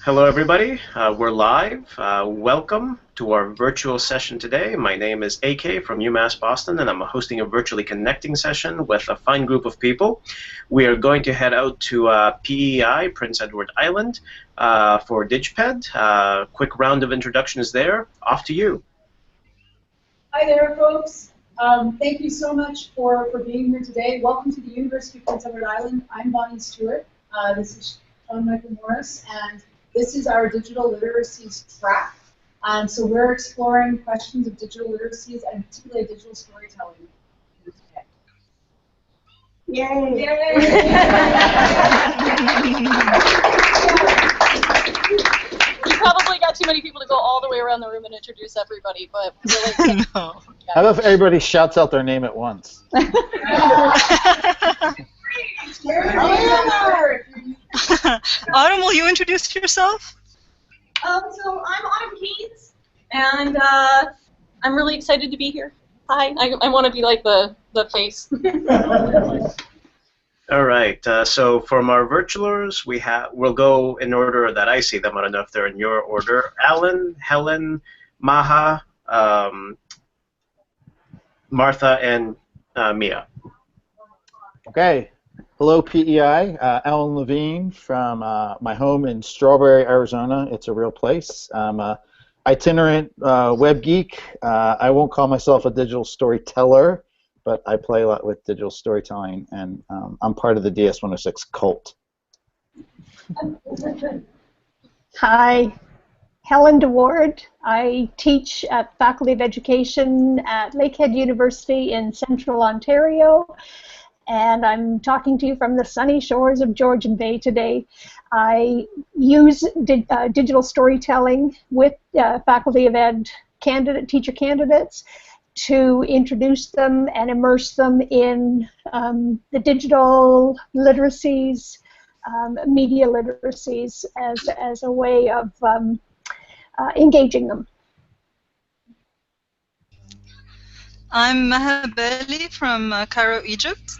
Hello, everybody. We're live. Welcome to our virtual session today. My name is AK from UMass Boston, and I'm hosting a virtually connecting session with a fine group of people. We are going to head out to PEI, Prince Edward Island, for DigPed. Quick round of introductions there. Off to you. Hi there, folks. Thank you so much for being here today. Welcome to the University of Prince Edward Island. I'm Bonnie Stewart. This is Sean Michael Morris, and this is our Digital Literacies track. So we're exploring questions of digital literacies and particularly digital storytelling here today. Yay! We probably got too many people to go all the way around the room and introduce everybody, but really, no. How about if everybody shouts out their name at once? Autumn, will you introduce yourself? So I'm Autumn Keats, and I'm really excited to be here. Hi, I want to be like the face. All right. So from our virtualers, we'll go in order that I see them. I don't know if they're in your order. Alan, Helen, Maha, Martha, and Mia. Okay. Hello, PEI. Alan Levine from my home in Strawberry, Arizona. It's a real place. I'm an itinerant web geek. I won't call myself a digital storyteller, but I play a lot with digital storytelling, and I'm part of the DS-106 cult. Hi, Helen DeWard. I teach at Faculty of Education at Lakehead University in Central Ontario, and I'm talking to you from the sunny shores of Georgian Bay today. I use digital storytelling with Faculty of Ed teacher candidates to introduce them and immerse them in the digital literacies, media literacies as a way of engaging them. I'm Mahabeli from Cairo, Egypt.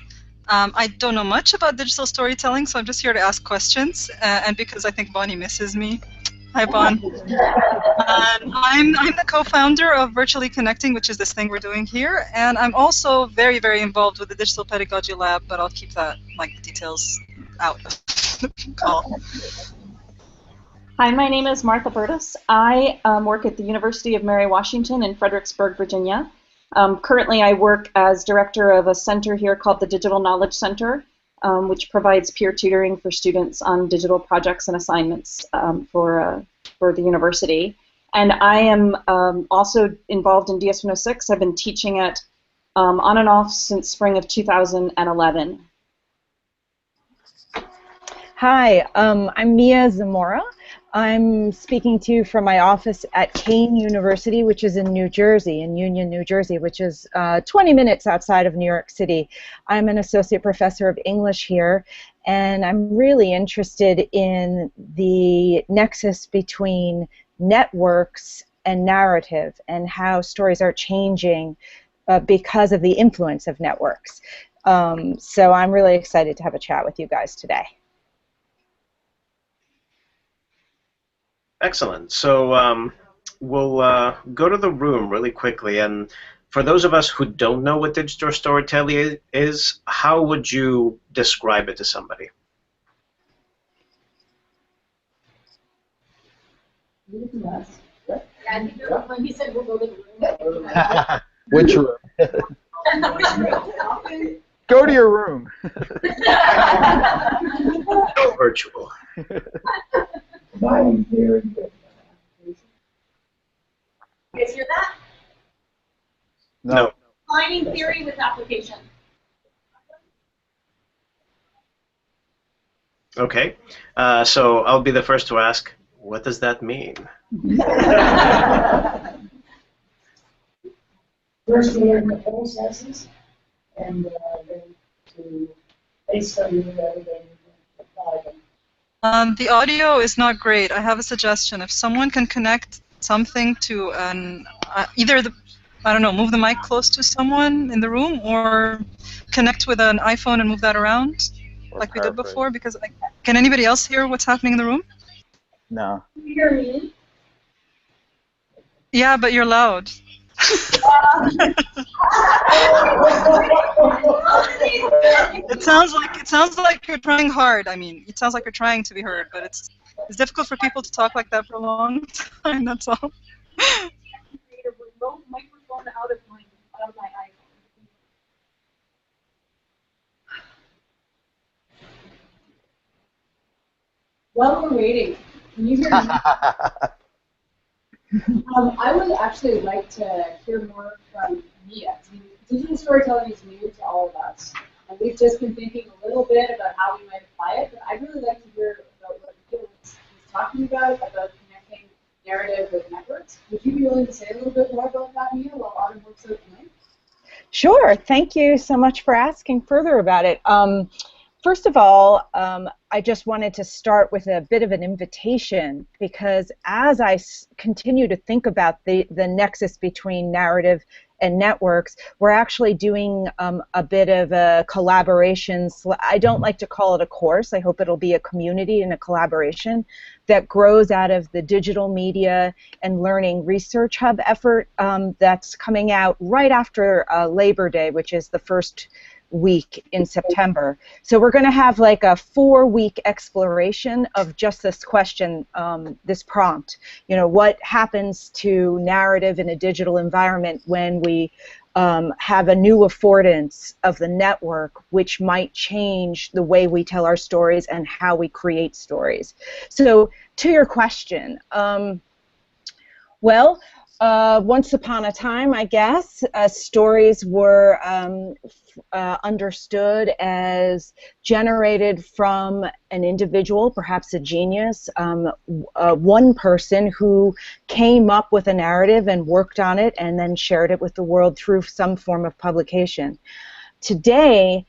I don't know much about digital storytelling, so I'm just here to ask questions, and because I think Bonnie misses me. Hi, Bon. I'm the co-founder of Virtually Connecting, which is this thing we're doing here, and I'm also very, very involved with the Digital Pedagogy Lab, but I'll keep that, like, the details out of the call. Hi, my name is Martha Burtis. I work at the University of Mary Washington in Fredericksburg, Virginia. Currently, I work as director of a center here called the Digital Knowledge Center, which provides peer tutoring for students on digital projects and assignments for the university. And I am also involved in DS-106. I've been teaching it on and off since spring of 2011. Hi, I'm Mia Zamora. I'm speaking to you from my office at Kane University, which is in New Jersey, in Union, New Jersey, which is 20 minutes outside of New York City. I'm an associate professor of English here, and I'm really interested in the nexus between networks and narrative and how stories are changing because of the influence of networks. So I'm really excited to have a chat with you guys today. Excellent. So we'll go to the room really quickly. And for those of us who don't know what digital storytelling is, how would you describe it to somebody? Yeah, I think when he said we'll go to the room. Which room? Go to your room. Go virtual. You guys hear that? No. Combining theory with application. Okay. So I'll be the first to ask, what does that mean? First we learn the processes, and then to base study rather than apply them. The audio is not great. I have a suggestion. If someone can connect something to an either the, I don't know, move the mic close to someone in the room, or connect with an iPhone and move that around, like we did before. Because can anybody else hear what's happening in the room? No. Can you hear me? Yeah, but you're loud. It sounds like you're trying hard. I mean, it sounds like you're trying to be heard, but it's difficult for people to talk like that for a long time. That's all. Create a remote microphone out of my iPhone. While we're waiting, can you hear me? I would actually like to hear more from Mia. Digital storytelling is new to all of us, and we've just been thinking a little bit about how we might apply it, but I'd really like to hear about what Mia was talking about connecting narrative with networks. Would you be willing to say a little bit more about that, Mia, while Autumn works out tonight? Sure. Thank you so much for asking further about it. First of all, I just wanted to start with a bit of an invitation, because as I continue to think about the nexus between narrative and networks, we're actually doing a bit of a collaboration. I don't like to call it a course. I hope it'll be a community and a collaboration that grows out of the Digital Media and Learning Research Hub effort that's coming out right after Labor Day, which is the first week in September. So we're going to have like a 4-week exploration of just this question, this prompt. You know, what happens to narrative in a digital environment when we have a new affordance of the network, which might change the way we tell our stories and how we create stories. So to your question, once upon a time, I guess, stories were understood as generated from an individual, perhaps a genius, one person who came up with a narrative and worked on it and then shared it with the world through some form of publication. Today,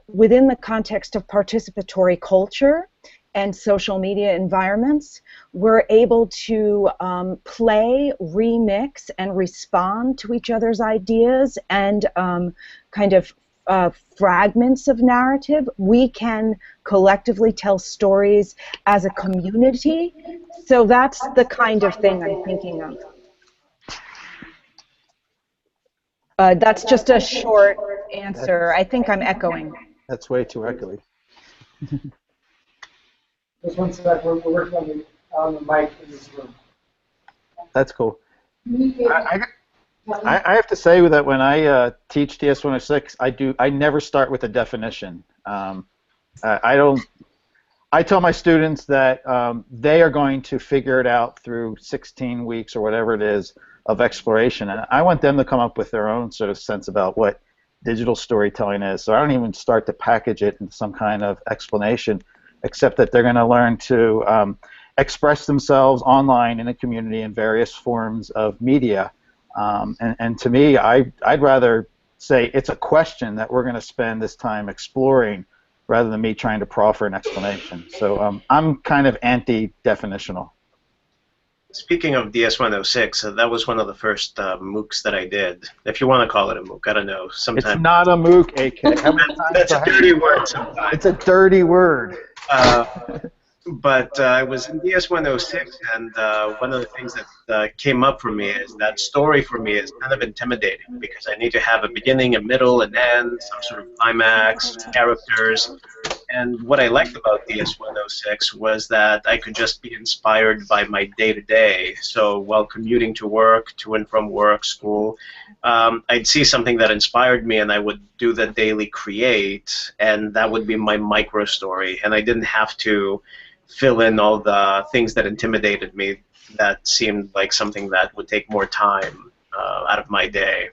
within the context of participatory culture and social media environments, we're able to play, remix, and respond to each other's ideas and kind of fragments of narrative. We can collectively tell stories as a community. So that's the kind of thing I'm thinking of. That's just a short answer. I think I'm echoing. That's way too echoey. Just one sec, we're working on the mic in this room. That's cool. I have to say that when I teach DS-106, I never start with a definition. I tell my students that they are going to figure it out through 16 weeks or whatever it is of exploration, and I want them to come up with their own sort of sense about what digital storytelling is. So I don't even start to package it in some kind of explanation, except that they're going to learn to express themselves online in a community in various forms of media. And to me, I'd rather say it's a question that we're going to spend this time exploring rather than me trying to proffer an explanation. So I'm kind of anti-definitional. Speaking of DS-106, that was one of the first MOOCs that I did. If you want to call it a MOOC, I don't know. Sometimes it's not a MOOC, AK. That's a dirty word sometimes. It's a dirty word. But I was in DS-106, and one of the things that came up for me is that story for me is kind of intimidating because I need to have a beginning, a middle, an end, some sort of climax, characters. And what I liked about DS-106 was that I could just be inspired by my day-to-day. So while commuting to work, to and from work, school, I'd see something that inspired me, and I would do the daily create, and that would be my micro story. And I didn't have to fill in all the things that intimidated me that seemed like something that would take more time out of my day.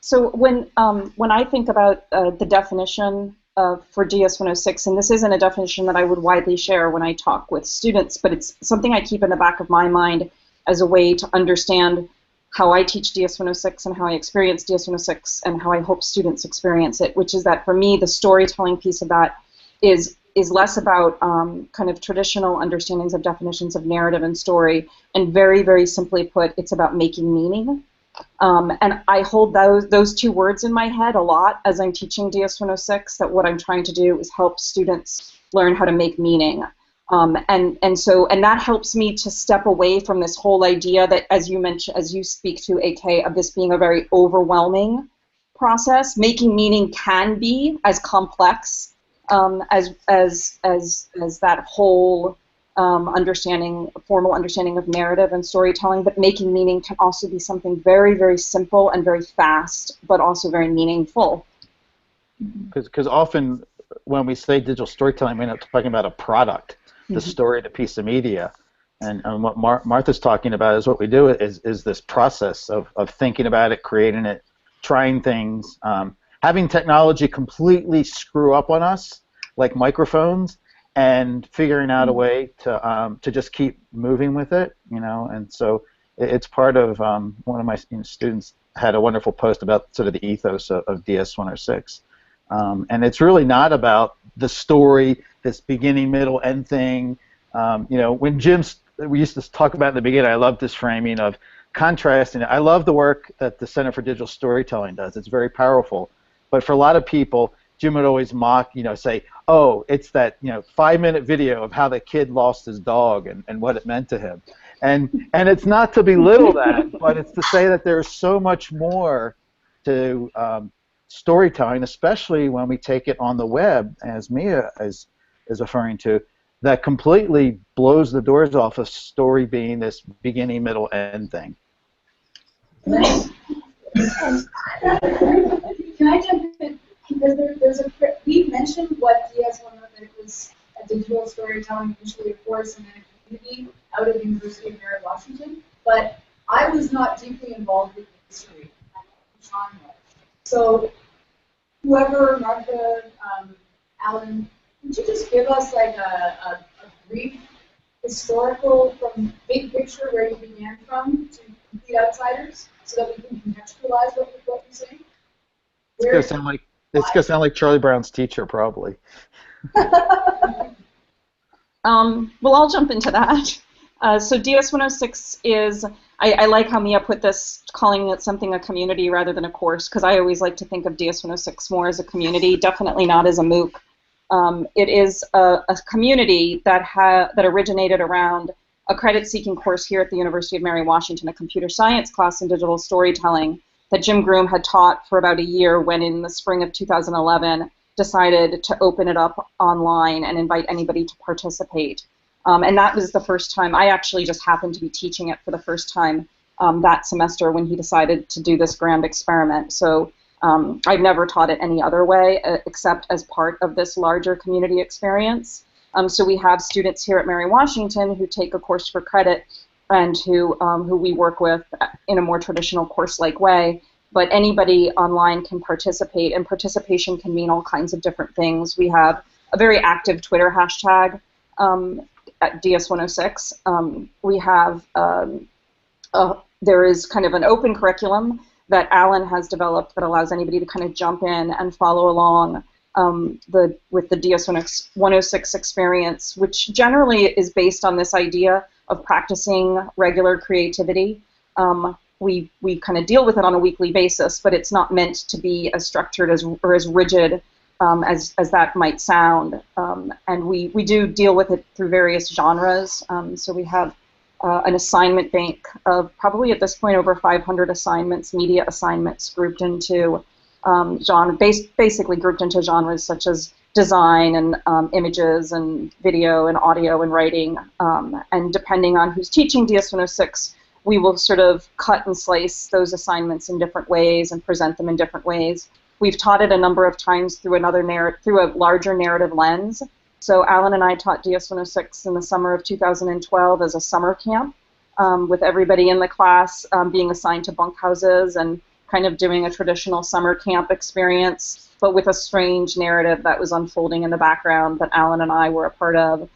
So when I think about the definition for DS-106, and this isn't a definition that I would widely share when I talk with students, but it's something I keep in the back of my mind as a way to understand how I teach DS-106 and how I experience DS-106 and how I hope students experience it, which is that for me the storytelling piece of that is less about kind of traditional understandings of definitions of narrative and story, and very, very simply put, it's about making meaning. And I hold those two words in my head a lot as I'm teaching DS-106, that what I'm trying to do is help students learn how to make meaning. And that helps me to step away from this whole idea that, as you mentioned, as you speak to, AK, of this being a very overwhelming process. Making meaning can be as complex as that whole formal understanding of narrative and storytelling, but making meaning can also be something very, very simple and very fast, but also very meaningful. Because often when we say digital storytelling, we're not talking about a product, the story, the piece of media. And what Martha's talking about is what we do is this process of thinking about it, creating it, trying things, having technology completely screw up on us, like microphones, and figuring out a way to just keep moving with it, you know. And so it's part of one of my students had a wonderful post about sort of the ethos of DS-106. And it's really not about the story, this beginning, middle, end thing. You know, when we used to talk about in the beginning, I love this framing of contrasting. I love the work that the Center for Digital Storytelling does. It's very powerful. But for a lot of people, Jim would always mock, you know, say, oh, it's that, you know, 5-minute video of how the kid lost his dog and what it meant to him. And it's not to belittle that, but it's to say that there's so much more to storytelling, especially when we take it on the web, as Mia is referring to, that completely blows the doors off of story being this beginning, middle, end thing. Can I jump in? Because we mentioned what DS-106, that it was a digital storytelling, initially a course, and then a community out of the University of Mary Washington, but I was not deeply involved with the history. Sean was. So whoever, Martha, Alan, could you just give us like a brief historical from big picture where you began from to complete outsiders, so that we can contextualize what you're saying? It's gonna sound like Charlie Brown's teacher, probably. Well, I'll jump into that. So DS-106 is, I like how Mia put this, calling it something a community rather than a course, because I always like to think of DS-106 more as a community, definitely not as a MOOC. It is a community that originated around a credit-seeking course here at the University of Mary Washington, a computer science class in digital storytelling that Jim Groom had taught for about a year, when in the spring of 2011 decided to open it up online and invite anybody to participate. And that was the first time. I actually just happened to be teaching it for the first time that semester when he decided to do this grand experiment. So I've never taught it any other way except as part of this larger community experience. So we have students here at Mary Washington who take a course for credit and who we work with in a more traditional course-like way. But anybody online can participate, and participation can mean all kinds of different things. We have a very active Twitter hashtag at DS-106. We have, there is kind of an open curriculum that Alan has developed that allows anybody to kind of jump in and follow along with the DS-106 experience, which generally is based on this idea of practicing regular creativity. We kind of deal with it on a weekly basis, but it's not meant to be as structured or as rigid as that might sound. And we do deal with it through various genres. So we have an assignment bank of probably at this point over 500 assignments, media assignments grouped into basically grouped into genres such as design and images and video and audio and writing. And depending on who's teaching DS-106, we will sort of cut and slice those assignments in different ways and present them in different ways. We've taught it a number of times through a larger narrative lens. So Alan and I taught DS-106 in the summer of 2012 as a summer camp, with everybody in the class being assigned to bunkhouses and kind of doing a traditional summer camp experience, but with a strange narrative that was unfolding in the background that Alan and I were a part of.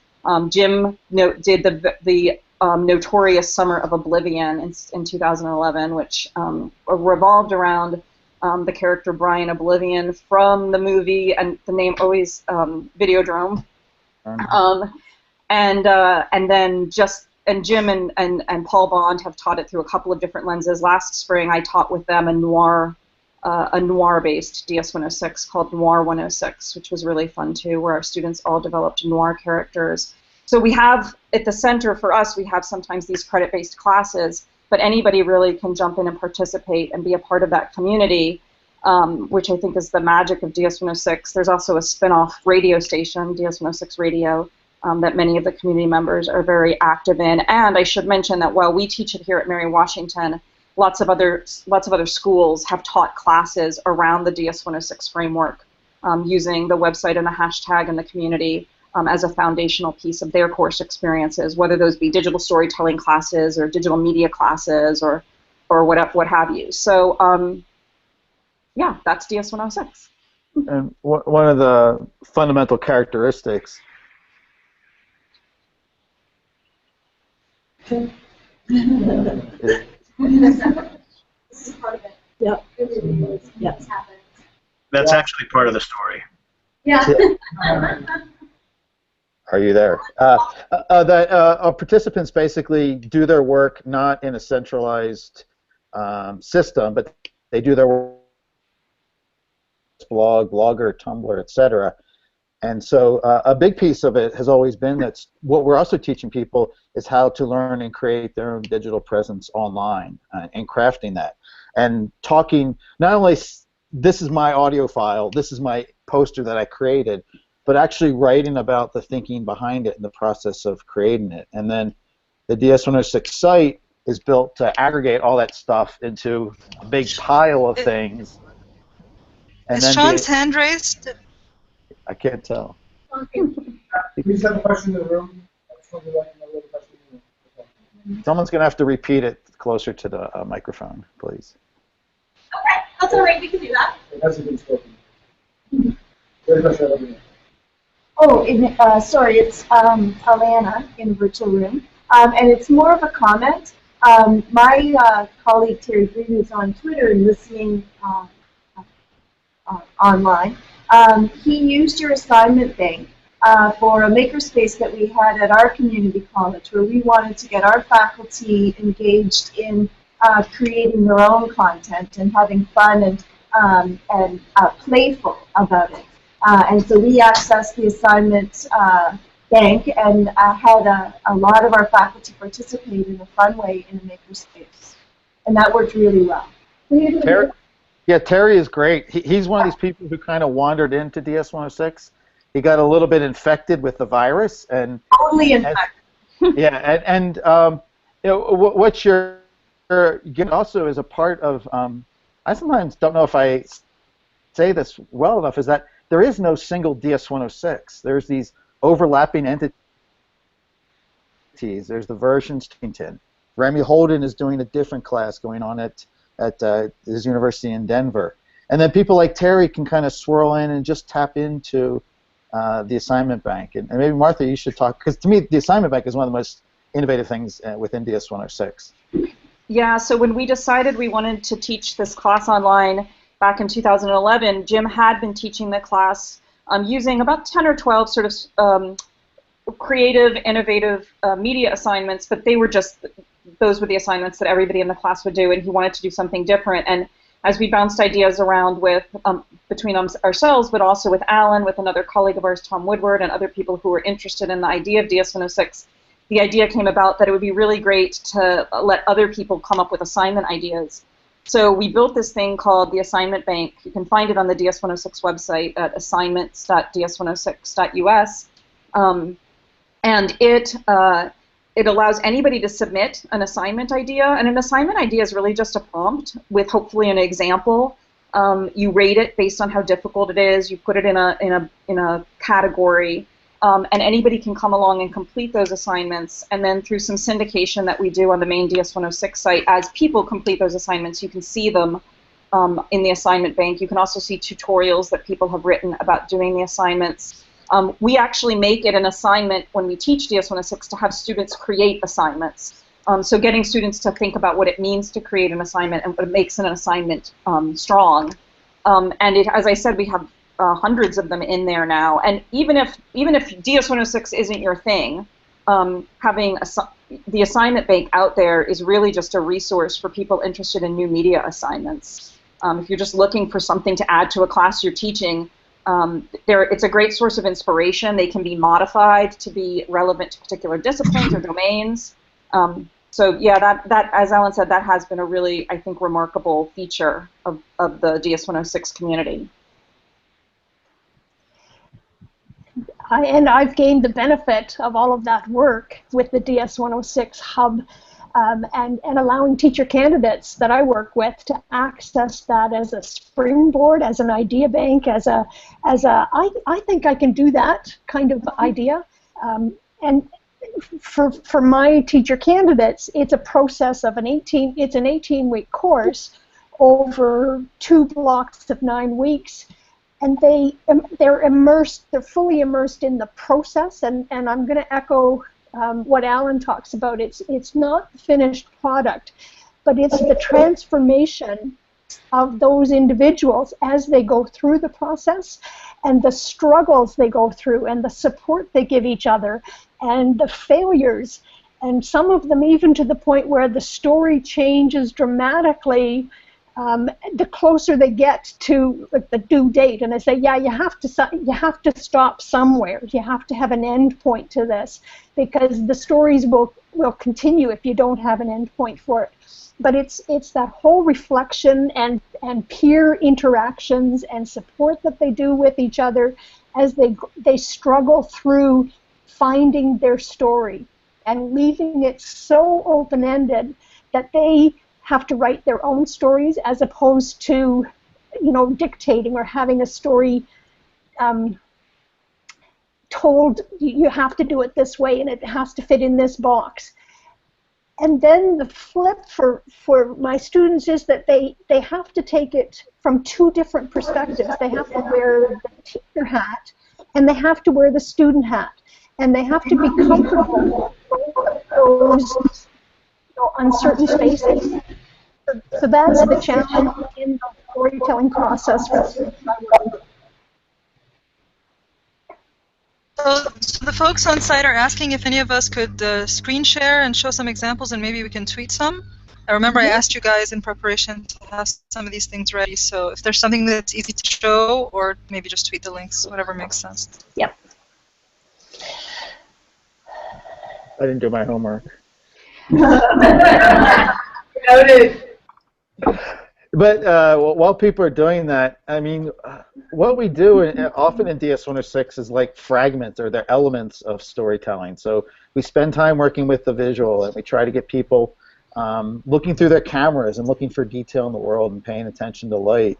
Jim did the notorious Summer of Oblivion in 2011, which revolved around the character Brian Oblivion from the movie, and the name always Videodrome. And Jim and Paul Bond have taught it through a couple of different lenses. Last spring, I taught with them a noir-based DS-106 called Noir 106, which was really fun too, where our students all developed noir characters. So we have, at the center for us, we have sometimes these credit-based classes, but anybody really can jump in and participate and be a part of that community, which I think is the magic of DS106. There's also a spin-off radio station, DS106 Radio, that many of the community members are very active in. And I should mention that while we teach it here at Mary Washington, lots of other schools have taught classes around the DS106 framework using the website and the hashtag in the community as a foundational piece of their course experiences, whether those be digital storytelling classes or digital media classes or what have you. So yeah, that's DS106. And one of the fundamental characteristics This is part of it. Yep. It really is. Yep. It's happened. That's actually part of the story. Yeah. Are you there? That participants basically do their work not in a centralized system, but they do their work Blogger, Tumblr, etc. And so a big piece of it has always been that what we're also teaching people is how to learn and create their own digital presence online and crafting that. And talking, not only this is my audio file, this is my poster that I created, but actually writing about the thinking behind it and the process of creating it. And then the DS106 site is built to aggregate all that stuff into a big pile of things. And Is then Sean's hand raised? I can't tell. Please have a question in the room. Someone's going to have to repeat it closer to the microphone, please. Okay, that's all right. We can do that. That's a good spoken. There's a question over here. Oh, sorry, it's Alana in the virtual room, and it's more of a comment. My colleague Terry Green, who's on Twitter and listening online, he used your assignment bank for a makerspace that we had at our community college, where we wanted to get our faculty engaged in creating their own content and having fun and playful about it. And so we accessed the assignment bank and had a lot of our faculty participate in a fun way in a makerspace. And that worked really well. Terry is great. He's one of these people who kind of wandered into DS106. He got a little bit infected with the virus, and totally infected. Yeah, and you know, what you're getting also is a part of. I sometimes don't know if I say this well enough. Is that there is no single DS106. There's these overlapping entities. There's the versions. Remy Holden is doing a different class going on at his university in Denver. And then people like Terry can kind of swirl in and just tap into the assignment bank. And maybe, Martha, you should talk, because to me, the assignment bank is one of the most innovative things within DS106. Yeah, so when we decided we wanted to teach this class online back in 2011, Jim had been teaching the class using about 10 or 12 sort of creative, innovative media assignments, but they were just, those were the assignments that everybody in the class would do, and he wanted to do something different. And as we bounced ideas around with between ourselves, but also with Alan, with another colleague of ours, Tom Woodward, and other people who were interested in the idea of DS106, the idea came about that it would be really great to let other people come up with assignment ideas. So we built this thing called the Assignment Bank. You can find it on the DS106 website at assignments.ds106.us. And it allows anybody to submit an assignment idea, and an assignment idea is really just a prompt with hopefully an example. You rate it based on how difficult it is. You put it in a category, and anybody can come along and complete those assignments. And then through some syndication that we do on the main DS106 site, as people complete those assignments, you can see them in the assignment bank. You can also see tutorials that people have written about doing the assignments. We actually make it an assignment when we teach DS106 to have students create assignments. So getting students to think about what it means to create an assignment and what makes an assignment strong. And as I said, we have hundreds of them in there now. And even if DS106 isn't your thing, having the assignment bank out there is really just a resource for people interested in new media assignments. If you're just looking for something to add to a class you're teaching, It's a great source of inspiration. They can be modified to be relevant to particular disciplines or domains. So yeah, that as Ellen said, that has been a really, I think, remarkable feature of the DS-106 community. And I've gained the benefit of all of that work with the DS-106 hub, and allowing teacher candidates that I work with to access that as a springboard, as an idea bank, I think I can do that kind of idea. And for my teacher candidates, it's a process of an 18-week course over 2 blocks of 9 weeks. And they're fully immersed in the process, and I'm going to echo what Alan talks about. It's not the finished product, but it's the transformation of those individuals as they go through the process, and the struggles they go through, and the support they give each other, and the failures, and some of them even to the point where the story changes dramatically the closer they get to the due date, and I say, yeah, you have to stop somewhere. You have to have an end point to this, because the stories will continue if you don't have an end point for it. But it's that whole reflection and peer interactions and support that they do with each other as they struggle through finding their story and leaving it so open-ended that they have to write their own stories, as opposed to, dictating or having a story told, you have to do it this way and it has to fit in this box. And then the flip for my students is that they have to take it from 2 different perspectives. They have to wear the teacher hat and they have to wear the student hat. And they have to be comfortable with those uncertain spaces. So that's the challenge in the storytelling process. So the folks on site are asking if any of us could screen share and show some examples, and maybe we can tweet some. I remember I asked you guys in preparation to have some of these things ready, so if there's something that's easy to show, or maybe just tweet the links, whatever makes sense. Yep. I didn't do my homework. Noted. But while people are doing that, I mean, what we do often in DS-106 is like fragments, or they're elements of storytelling. So we spend time working with the visual, and we try to get people looking through their cameras and looking for detail in the world and paying attention to light.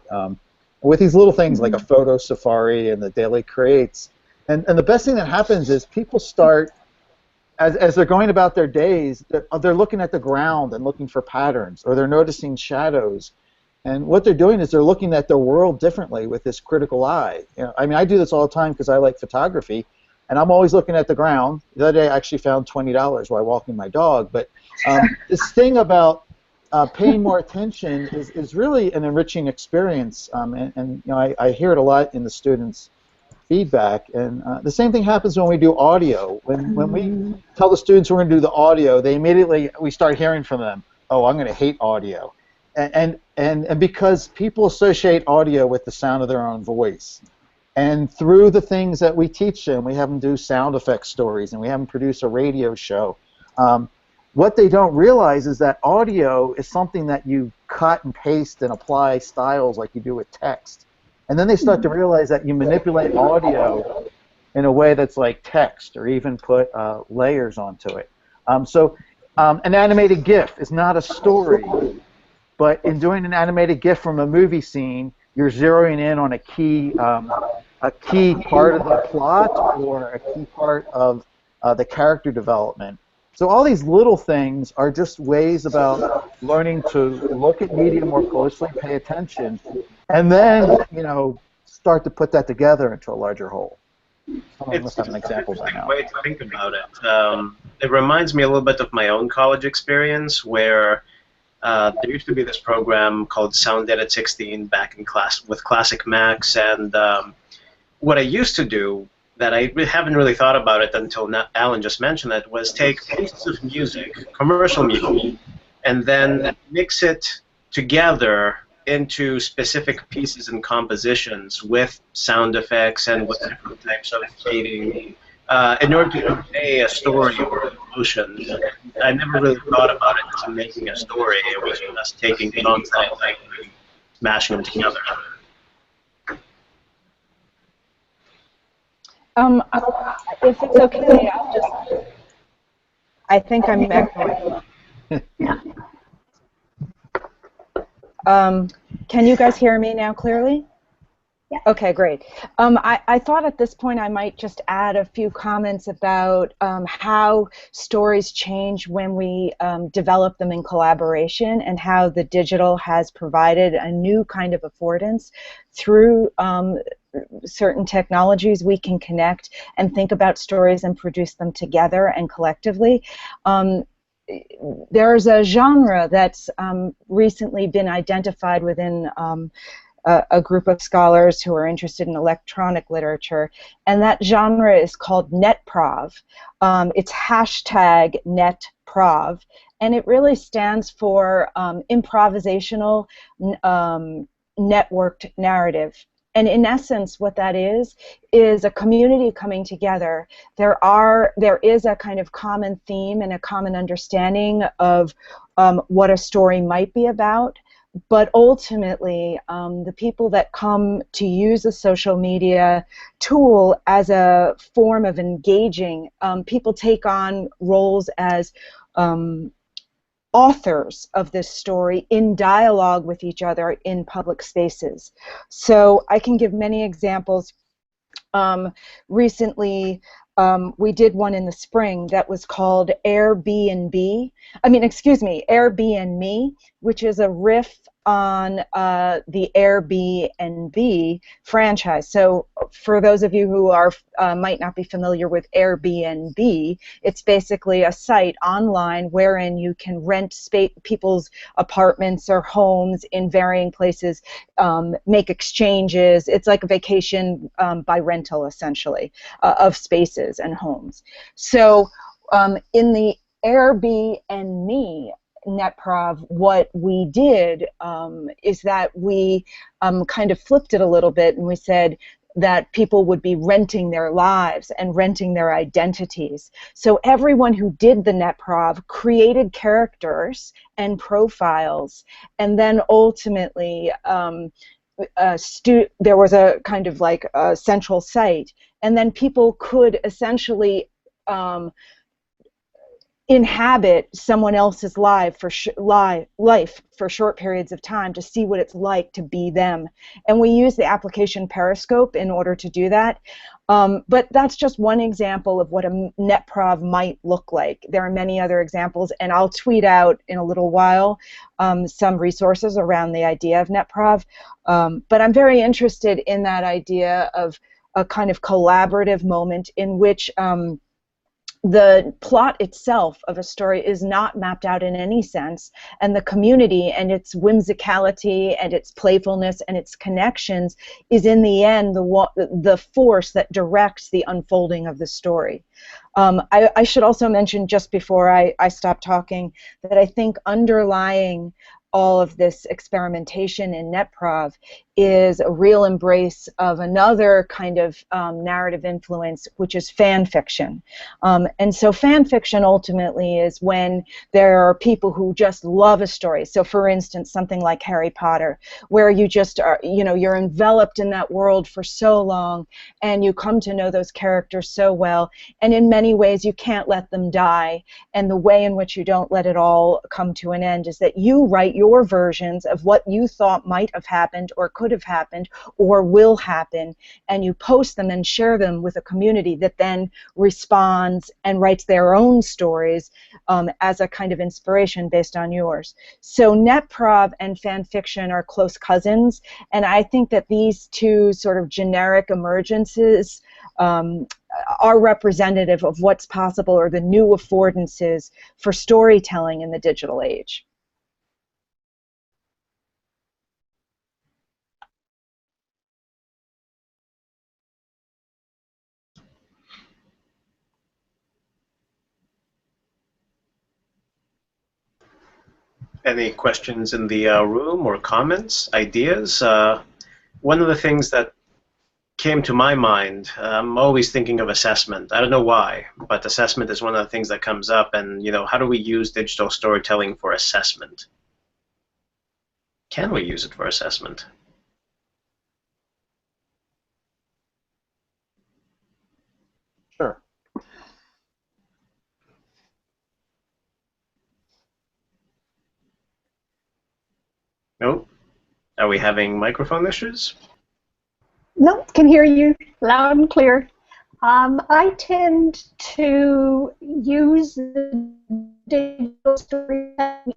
With these little things like a photo safari and the daily creates. And the best thing that happens is people start, as they're going about their days, they're looking at the ground and looking for patterns, or they're noticing shadows. And what they're doing is they're looking at their world differently with this critical eye. I mean, I do this all the time because I like photography, and I'm always looking at the ground. The other day I actually found $20 while walking my dog. But this thing about paying more attention is really an enriching experience, and I hear it a lot in the students' feedback. And the same thing happens when we do audio. When we tell the students we're going to do the audio, we start hearing from them, oh, I'm going to hate audio. And because people associate audio with the sound of their own voice. And through the things that we teach them, we have them do sound effect stories, and we have them produce a radio show. What they don't realize is that audio is something that you cut and paste and apply styles like you do with text. And then they start to realize that you manipulate audio in a way that's like text, or even put layers onto it. So an animated GIF is not a story. But in doing an animated GIF from a movie scene, you're zeroing in on a key part of the plot, or a key part of the character development. So all these little things are just ways about learning to look at media more closely, pay attention, and then start to put that together into a larger whole. It's an interesting way to think about it. It reminds me a little bit of my own college experience, where there used to be this program called Sound Edit 16 back in class with Classic Max, and what I used to do that I haven't really thought about it until Alan just mentioned it, was take pieces of music, commercial music, and then mix it together into specific pieces and compositions with sound effects and with different types of fading in order to convey a story or emotion. I never really thought about it as making a story. It was just taking songs that I liked and mashing them together. If it's okay, I'll just. I think I'm echoing. Can you guys hear me now clearly? Yeah. Okay, great. I thought at this point I might just add a few comments about how stories change when we develop them in collaboration, and how the digital has provided a new kind of affordance through certain technologies. We can connect and think about stories and produce them together and collectively. There's a genre that's recently been identified within a group of scholars who are interested in electronic literature, and that genre is called netprov. It's hashtag netprov, and it really stands for improvisational networked narrative. And in essence, what that is a community coming together. There is a kind of common theme and a common understanding of what a story might be about. But ultimately, the people that come to use a social media tool as a form of engaging, people take on roles as authors of this story in dialogue with each other in public spaces. So I can give many examples. Recently, we did one in the spring that was called Airbnb, which is a riff on the Airbnb franchise. So for those of you who are might not be familiar with Airbnb, it's basically a site online wherein you can rent people's apartments or homes in varying places, make exchanges. It's like a vacation by rental, essentially, of spaces and homes. So in the Airbnb netprov, what we did is that we kind of flipped it a little bit, and we said that people would be renting their lives and renting their identities. So everyone who did the netprov created characters and profiles, and then ultimately there was a kind of like a central site, and then people could essentially inhabit someone else's life for short periods of time to see what it's like to be them. And we use the application Periscope in order to do that. But that's just one example of what a netprov might look like. There are many other examples, and I'll tweet out in a little while some resources around the idea of netprov. But I'm very interested in that idea of a kind of collaborative moment in which the plot itself of a story is not mapped out in any sense, and the community and its whimsicality and its playfulness and its connections is in the end the force that directs the unfolding of the story. I should also mention, just before I stop talking, that I think underlying all of this experimentation in netprov is a real embrace of another kind of narrative influence, which is fan fiction. And so fan fiction ultimately is when there are people who just love a story. So for instance, something like Harry Potter, where you just are, you're enveloped in that world for so long, and you come to know those characters so well, and in many ways you can't let them die. And the way in which you don't let it all come to an end is that you write your versions of what you thought might have happened or could have happened or will happen, and you post them and share them with a community that then responds and writes their own stories as a kind of inspiration based on yours. So netprov and fan fiction are close cousins, and I think that these two sort of generic emergences are representative of what's possible, or the new affordances for storytelling in the digital age. Any questions in the room or comments, ideas? One of the things that came to my mind, I'm always thinking of assessment. I don't know why, but assessment is one of the things that comes up. And, how do we use digital storytelling for assessment? Can we use it for assessment? Sure. Nope. Are we having microphone issues? No, can hear you loud and clear. I tend to use the digital storytelling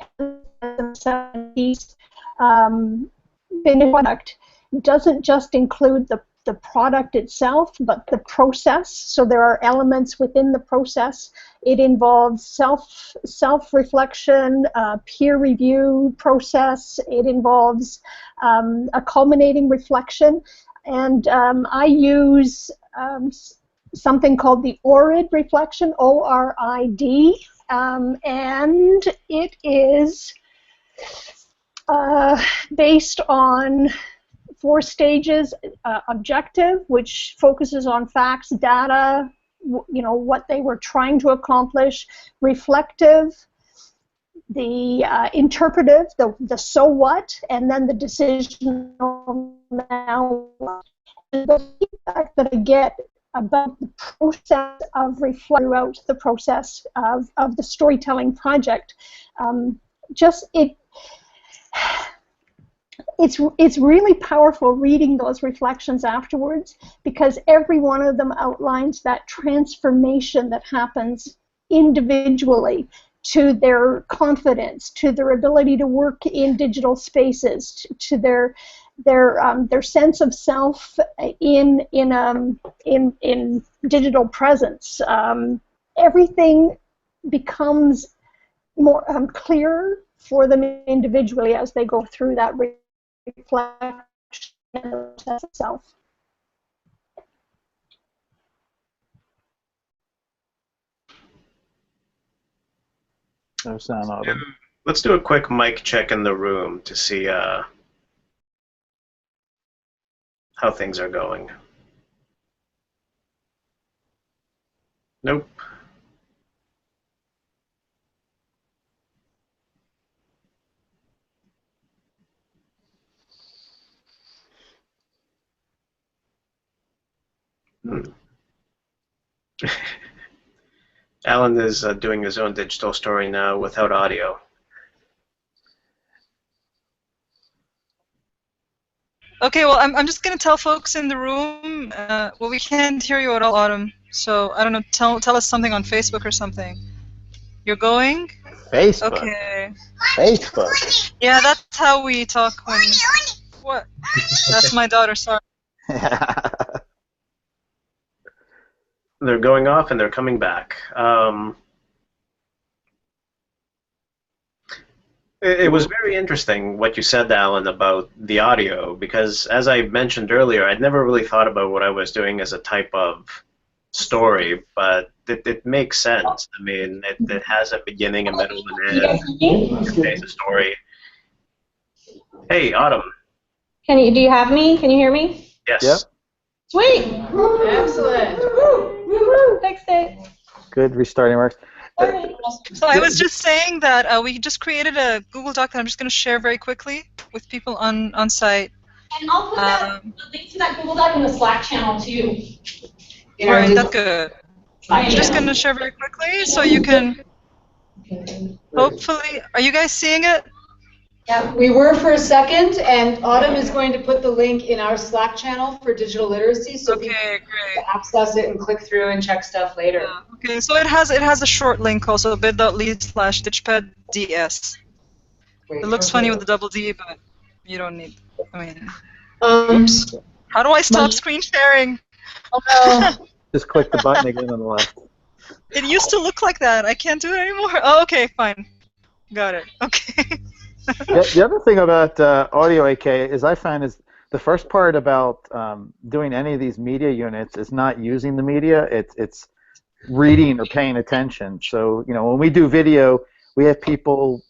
as a piece. Finished product doesn't just include the product itself, but the process. So there are elements within the process. It involves self-reflection, peer review process. It involves a culminating reflection. And I use something called the ORID reflection, O-R-I-D, and it is based on 4 stages: objective, which focuses on facts, data, what they were trying to accomplish; reflective, the interpretive, the so what, and then the decisional now what. And the feedback that I get about the process of reflection throughout the process of the storytelling project, it's really powerful reading those reflections afterwards, because every one of them outlines that transformation that happens individually to their confidence, to their ability to work in digital spaces, to their sense of self in digital presence. Everything becomes more clear for them individually as they go through that reflection and the process itself. No sound audible. Let's do a quick mic check in the room to see how things are going. Nope. Alan is doing his own digital story now without audio. Okay, well, I'm just going to tell folks in the room, well, we can't hear you at all, Autumn. So, I don't know, tell us something on Facebook or something. You're going? Facebook. Okay. Facebook. Yeah, that's how we talk when... What? That's my daughter, sorry. They're going off and they're coming back. It was very interesting what you said, Alan, about the audio, because as I mentioned earlier, I'd never really thought about what I was doing as a type of story, but it makes sense. I mean, it has a beginning, a middle, and an end. It's a story. Hey, Autumn. Do you have me? Can you hear me? Yes. Yep. Sweet. Excellent. Woo, woo, woo. Fixed it. Good, restarting works. So I was just saying that we just created a Google Doc that I'm just going to share very quickly with people on site. And I'll put the link to that Google Doc in the Slack channel too. All right, that's good. I'm just going to share very quickly so you can hopefully... Are you guys seeing it? Yeah, we were for a second, and Autumn is going to put the link in our Slack channel for Digital Literacy, so people can access it and click through and check stuff later. Yeah. Okay, so it has a short link also, bit.ly/digpadds. It looks funny with the double D, but you don't need. I mean, oops. How do I stop screen sharing? Oh no. Just click the button again on the left. It used to look like that. I can't do it anymore. Oh, okay, fine. Got it. Okay. The other thing about audio AK is I find is the first part about doing any of these media units is not using the media. It's reading or paying attention. So when we do video, we have people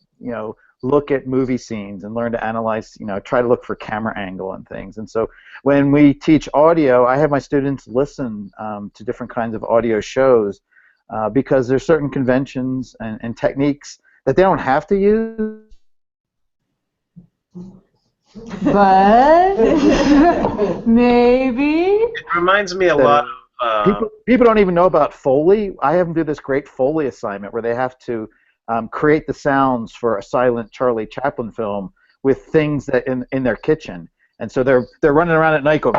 look at movie scenes and learn to analyze, try to look for camera angle and things. And so when we teach audio, I have my students listen to different kinds of audio shows because there's certain conventions and techniques that they don't have to use. But maybe. It reminds me a lot of... People don't even know about Foley. I have them do this great Foley assignment where they have to create the sounds for a silent Charlie Chaplin film with things that in their kitchen. And so they're running around at night going,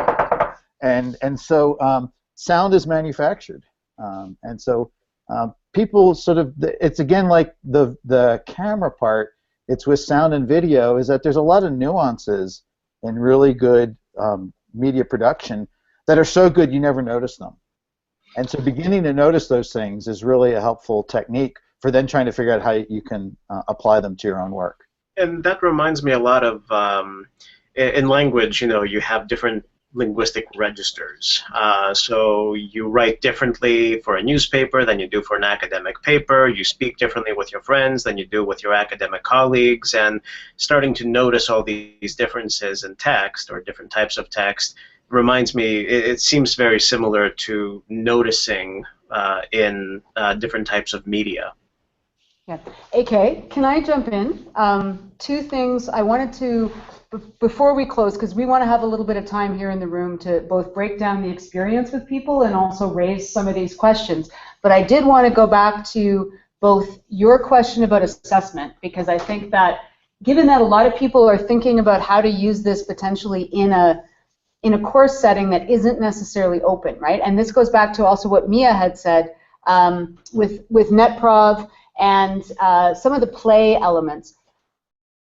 and so sound is manufactured. And so people sort of, it's again like the camera part, it's with sound and video, is that there's a lot of nuances in really good media production that are so good you never notice them. And so beginning to notice those things is really a helpful technique for then trying to figure out how you can apply them to your own work. And that reminds me a lot of, in language, you have different linguistic registers. So you write differently for a newspaper than you do for an academic paper. You speak differently with your friends than you do with your academic colleagues. And starting to notice all these differences in text or different types of text reminds me, it seems very similar to noticing in different types of media. Yeah. AK, can I jump in? Two things I wanted to, before we close, because we want to have a little bit of time here in the room to both break down the experience with people and also raise some of these questions. But I did want to go back to both your question about assessment, because I think that given that a lot of people are thinking about how to use this potentially in a course setting that isn't necessarily open, right? And this goes back to also what Mia had said with NetProv and some of the play elements.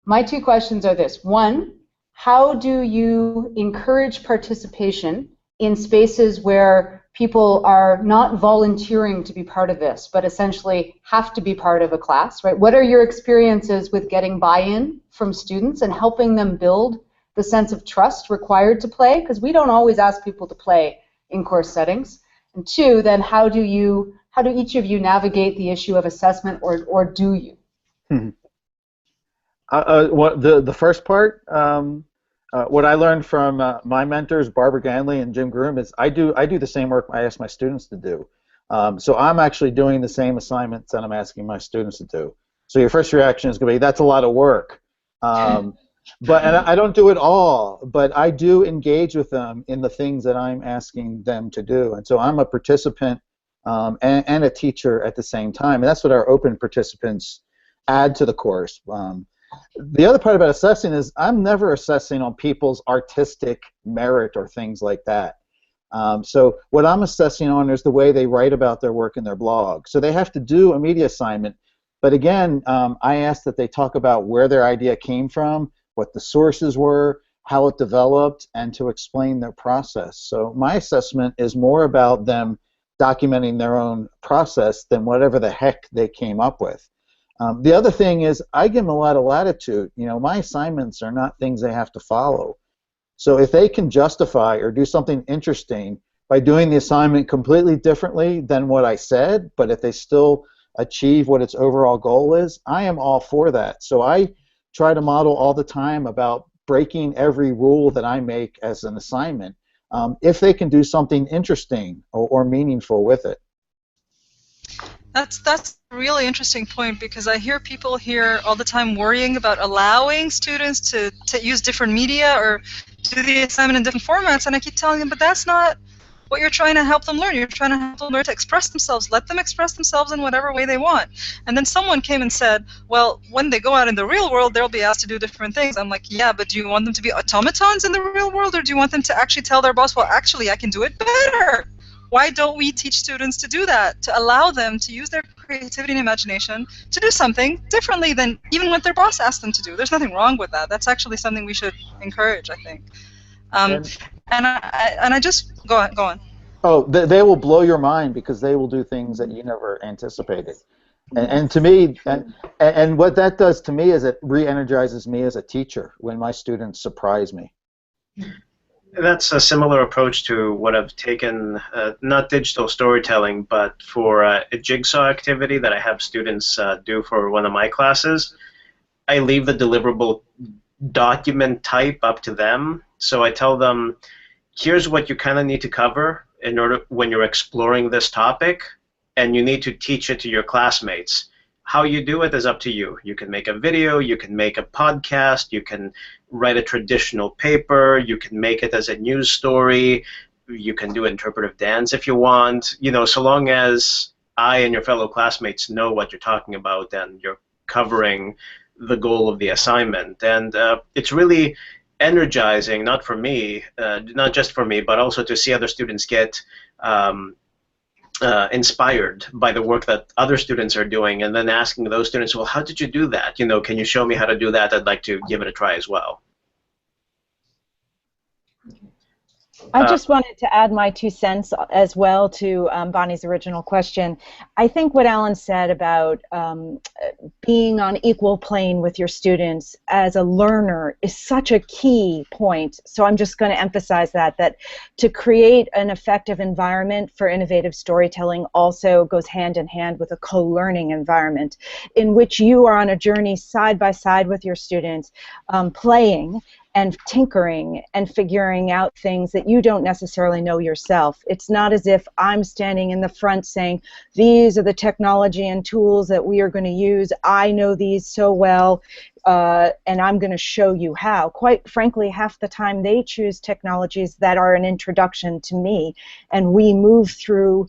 My two questions are this. One, how do you encourage participation in spaces where people are not volunteering to be part of this, but essentially have to be part of a class, right? What are your experiences with getting buy-in from students and helping them build the sense of trust required to play? Because we don't always ask people to play in course settings. And two, then how do each of you navigate the issue of assessment, or do you? The first part, what I learned from my mentors, Barbara Ganley and Jim Groom, is I do the same work I ask my students to do. So I'm actually doing the same assignments that I'm asking my students to do. So your first reaction is going to be, that's a lot of work. And I don't do it all, but I do engage with them in the things that I'm asking them to do. And so I'm a participant and a teacher at the same time. And that's what our open participants add to the course. The other part about assessing is I'm never assessing on people's artistic merit or things like that. So what I'm assessing on is the way they write about their work in their blog. So they have to do a media assignment. But again, I ask that they talk about where their idea came from, what the sources were, how it developed, and to explain their process. So my assessment is more about them documenting their own process than whatever the heck they came up with. The other thing is I give them a lot of latitude. My assignments are not things they have to follow. So if they can justify or do something interesting by doing the assignment completely differently than what I said, but if they still achieve what its overall goal is, I am all for that. So I try to model all the time about breaking every rule that I make as an assignment if they can do something interesting or meaningful with it. That's a really interesting point, because I hear people here all the time worrying about allowing students to use different media or do the assignment in different formats, and I keep telling them, but that's not what you're trying to help them learn. You're trying to help them learn to express themselves. Let them express themselves in whatever way they want. And then someone came and said, well, when they go out in the real world, they'll be asked to do different things. I'm like, yeah, but do you want them to be automatons in the real world, or do you want them to actually tell their boss, well, actually, I can do it better? Why don't we teach students to do that, to allow them to use their creativity and imagination to do something differently than even what their boss asked them to do? There's nothing wrong with that. That's actually something we should encourage, I think. And I just go on. Oh, they will blow your mind because they will do things that you never anticipated. And to me, and what that does to me is it re-energizes me as a teacher when my students surprise me. That's a similar approach to what I've taken, not digital storytelling, but for a jigsaw activity that I have students do for one of my classes. I leave the deliverable document type up to them. So I tell them, here's what you kind of need to cover in order when you're exploring this topic, and you need to teach it to your classmates. How you do it is up to you. You can make a video, you can make a podcast, you can write a traditional paper, you can make it as a news story, you can do interpretive dance if you want. You know, so long as I and your fellow classmates know what you're talking about and you're covering the goal of the assignment. And it's really energizing, not for me, not just for me, but also to see other students get inspired by the work that other students are doing, and then asking those students, well, how did you do that? You know, can you show me how to do that? I'd like to give it a try as well. I just wanted to add my 2 cents as well to Bonnie's original question. I think what Alan said about being on equal plane with your students as a learner is such a key point. So I'm just going to emphasize that to create an effective environment for innovative storytelling also goes hand in hand with a co-learning environment in which you are on a journey side by side with your students, playing and tinkering and figuring out things that you don't necessarily know yourself. It's not as if I'm standing in the front saying, these are the technology and tools that we are going to use. I know these so well, and I'm going to show you how. Quite frankly, half the time they choose technologies that are an introduction to me, and we move through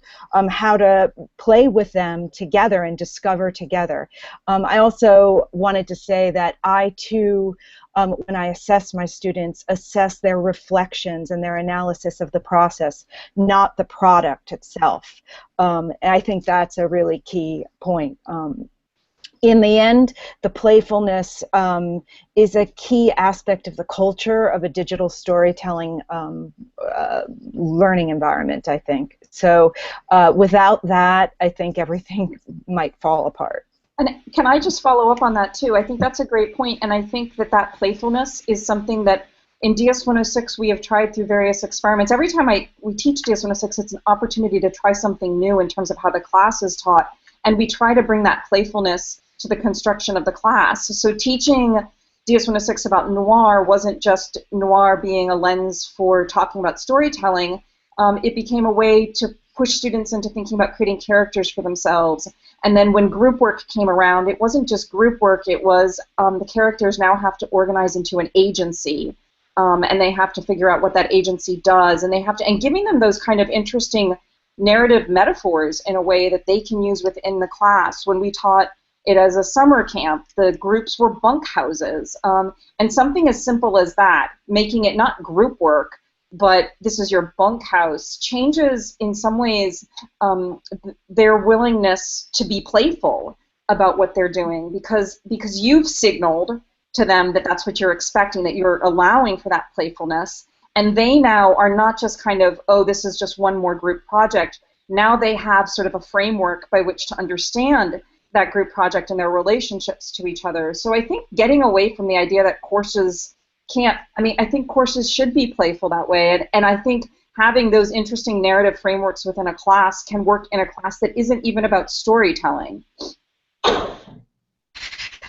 how to play with them together and discover together. I also wanted to say that I, too, when I assess my students, assess their reflections and their analysis of the process, not the product itself. And I think that's a really key point. In the end, the playfulness is a key aspect of the culture of a digital storytelling learning environment, I think. So without that, I think everything might fall apart. And can I just follow up on that too? I think that's a great point, and I think that playfulness is something that in DS-106 we have tried through various experiments. Every time we teach DS-106, it's an opportunity to try something new in terms of how the class is taught, and we try to bring that playfulness to the construction of the class. So teaching DS-106 about noir wasn't just noir being a lens for talking about storytelling. It became a way to push students into thinking about creating characters for themselves. And then when group work came around, it wasn't just group work, it was the characters now have to organize into an agency, and they have to figure out what that agency does, and giving them those kind of interesting narrative metaphors in a way that they can use within the class. When we taught it as a summer camp, the groups were bunk houses, and something as simple as that, making it not group work, but this is your bunkhouse, changes in some ways their willingness to be playful about what they're doing, because you've signaled to them that that's what you're expecting, that you're allowing for that playfulness, and they now are not just kind of, oh, this is just one more group project. Now they have sort of a framework by which to understand that group project and their relationships to each other. So I think getting away from the idea that courses I think courses should be playful that way, and I think having those interesting narrative frameworks within a class can work in a class that isn't even about storytelling.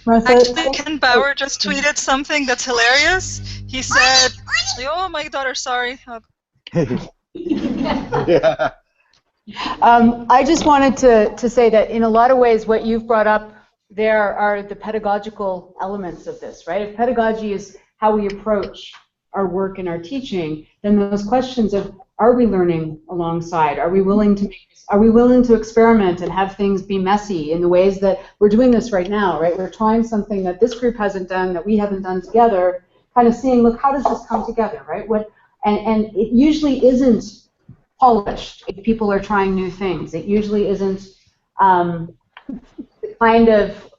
Actually, Ken Bauer just tweeted something that's hilarious. He said, oh, my daughter, sorry. Yeah. I just wanted to say that in a lot of ways what you've brought up there are the pedagogical elements of this, right? If pedagogy is how we approach our work and our teaching, then those questions of are we learning alongside? Are we willing to experiment and have things be messy in the ways that we're doing this right now, right? We're trying something that this group hasn't done, that we haven't done together, kind of seeing, look, how does this come together, right? And it usually isn't polished if people are trying new things. It usually isn't the kind of,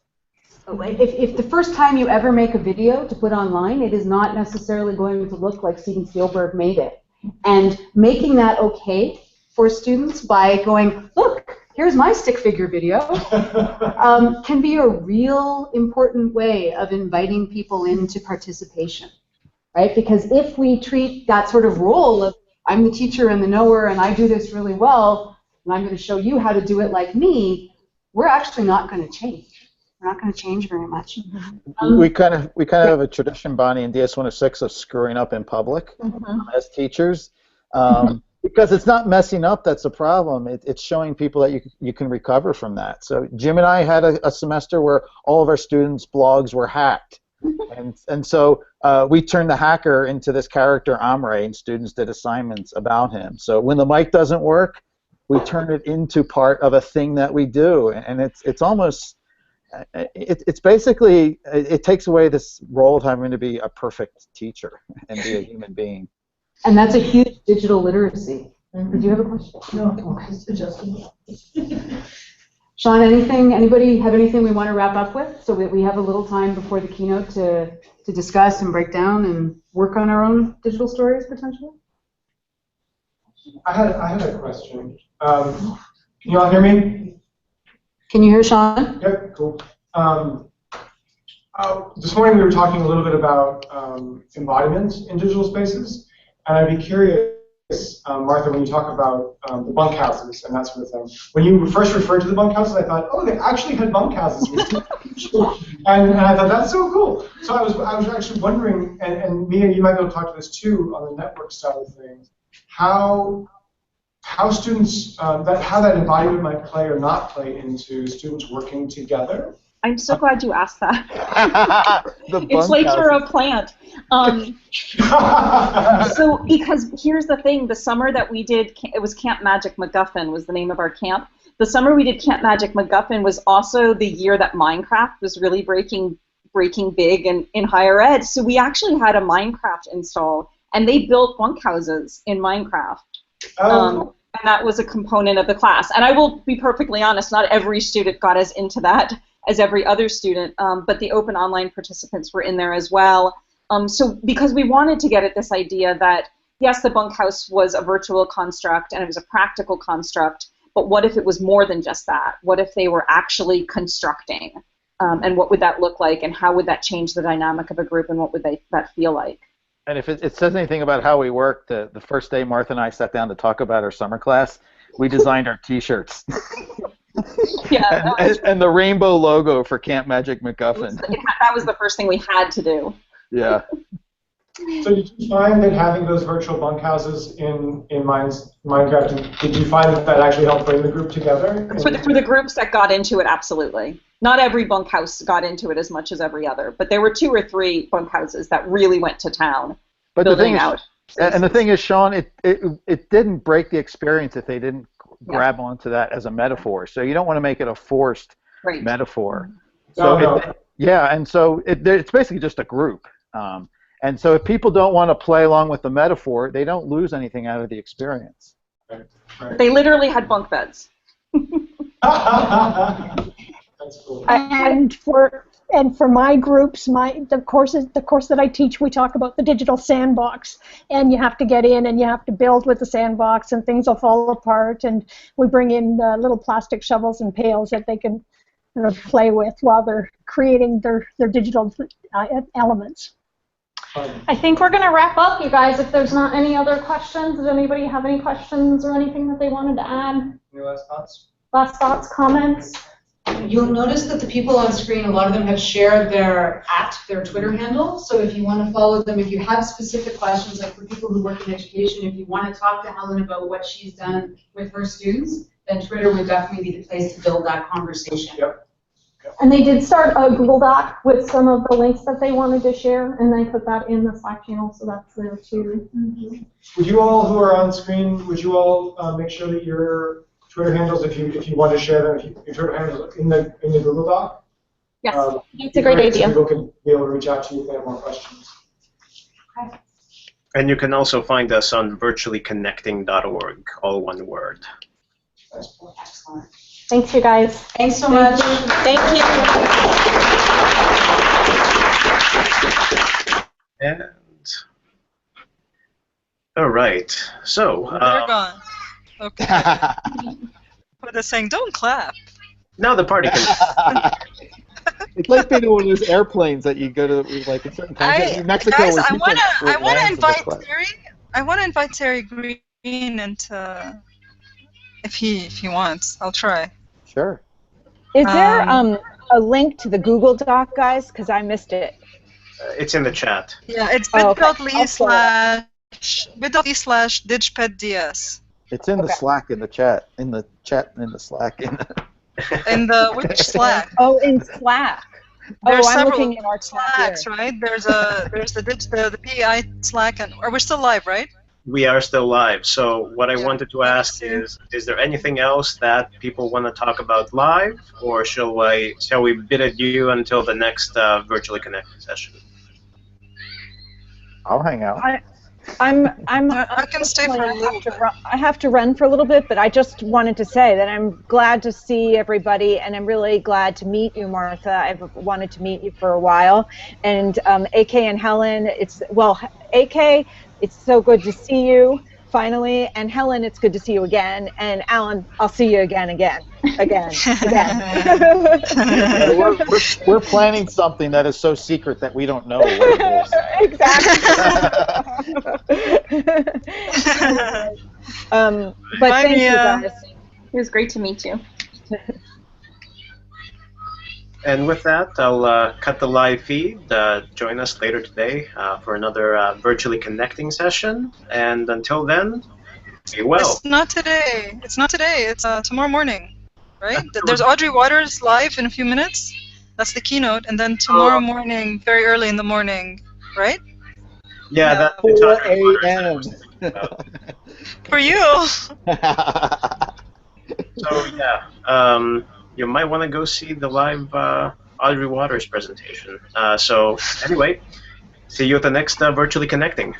if the first time you ever make a video to put online, it is not necessarily going to look like Steven Spielberg made it. And making that okay for students by going, look, here's my stick figure video, can be a real important way of inviting people into participation, right? Because if we treat that sort of role of I'm the teacher and the knower and I do this really well and I'm going to show you how to do it like me, we're actually not going to change. We're not going to change very much. We kind of have a tradition, Bonnie, in DS-106 of screwing up in public as teachers. Because it's not messing up that's the problem. It's showing people that you can recover from that. So Jim and I had a semester where all of our students' blogs were hacked. And so we turned the hacker into this character, Amre, and students did assignments about him. So when the mic doesn't work, we turn it into part of a thing that we do. And it's almost, it's basically, it takes away this role of having to be a perfect teacher and be a human being. And that's a huge digital literacy. Did you have a question? No, it's adjusting. Sean, anybody have anything we want to wrap up with so that we have a little time before the keynote to discuss and break down and work on our own digital stories potentially? I had a question. Can you all hear me? Can you hear Sean? Yep, cool. This morning we were talking a little bit about embodiment in digital spaces. And I'd be curious, Martha, when you talk about the bunkhouses and that sort of thing, when you first referred to the bunkhouses, I thought, oh, they actually had bunkhouses. and I thought, that's so cool. So I was actually wondering, and Mia, you might be able to talk to this too on the network side of things, how students, how that embodiment might play or not play into students working together. I'm so glad you asked that. It's like you're a plant. So, because here's the thing, the summer that we did, it was Camp Magic MacGuffin was the name of our camp. The summer we did Camp Magic MacGuffin was also the year that Minecraft was really breaking big in higher ed. So we actually had a Minecraft install, and they built bunkhouses in Minecraft. And that was a component of the class. And I will be perfectly honest, not every student got as into that as every other student, but the open online participants were in there as well. So because we wanted to get at this idea that, yes, the bunkhouse was a virtual construct and it was a practical construct, but what if it was more than just that? What if they were actually constructing? And what would that look like, and how would that change the dynamic of a group, and what would that feel like? And if it says anything about how we worked, the first day Martha and I sat down to talk about our summer class, we designed our T-shirts. Yeah, and the rainbow logo for Camp Magic MacGuffin. That was the first thing we had to do. Yeah. So did you find that having those virtual bunkhouses in Minecraft, did you find that actually helped bring the group together? For the groups that got into it, absolutely. Not every bunkhouse got into it as much as every other, but there were 2 or 3 bunkhouses that really went to town. But the thing is, and the thing is, Sean, it didn't break the experience if they didn't grab onto that as a metaphor. So you don't want to make it a forced metaphor. So and so it's basically just a group. And so if people don't want to play along with the metaphor, they don't lose anything out of the experience. Right. They literally had bunk beds. That's cool. And for my groups, the course that I teach, we talk about the Digital Sandbox, and you have to get in and you have to build with the sandbox, and things will fall apart, and we bring in little plastic shovels and pails that they can play with while they're creating their digital elements. I think we're going to wrap up, you guys. If there's not any other questions, does anybody have any questions or anything that they wanted to add? Any last thoughts? Last thoughts, comments? You'll notice that the people on screen, a lot of them have shared their Twitter handle. So if you want to follow them, if you have specific questions, like for people who work in education, if you want to talk to Helen about what she's done with her students, then Twitter would definitely be the place to build that conversation. Yep. And they did start a Google Doc with some of the links that they wanted to share, and they put that in the Slack channel, so that's there too. Mm-hmm. Would you all who are on screen, would you all make sure that your Twitter handles, if you want to share them, your Twitter handles in the Google Doc? Yes, it's a great idea. So people can be able to reach out to you if they have more questions. Okay. And you can also find us on virtuallyconnecting.org, all one word. Excellent. Thanks, you guys. Thanks so much. Thank you. And all right, so they're gone. Okay. But they're saying, don't clap. Now the party can. It's like being one of those airplanes that you go to, like in certain countries. In Mexico, guys, where I want to invite Terry. I want to invite Terry Green into, if he wants. I'll try. Sure. Is there a link to the Google Doc, guys? Because I missed it. It's in the chat. Yeah, it's Oh, okay. bit.ly/digpedds. It's in the Slack in the chat. In the Slack. In the which Slack? Oh, in Slack. There's I'm several looking in our Slacks, here. right? There's the PEI Slack, and we're still live, right? We are still live. So what I wanted to ask is there anything else that people want to talk about live, or shall we bid adieu until the next virtually connected session? I'll hang out. I can stay for a little bit. I have to run for a little bit, but I just wanted to say that I'm glad to see everybody, and I'm really glad to meet you, Martha. I've wanted to meet you for a while. And AK and Helen, AK, it's so good to see you, finally. And Helen, it's good to see you again. And Alan, I'll see you again. We're planning something that is so secret that we don't know what it is. Exactly. But thank you, guys. It was great to meet you. And with that, I'll cut the live feed. Join us later today for another virtually connecting session. And until then, be well. It's not today. It's tomorrow morning. Right? There's Audrey Waters live in a few minutes. That's the keynote, and then tomorrow morning, very early in the morning, right? Yeah, that's 4 a.m. For you. So yeah, you might want to go see the live Audrey Waters presentation. So anyway, see you at the next virtually connecting.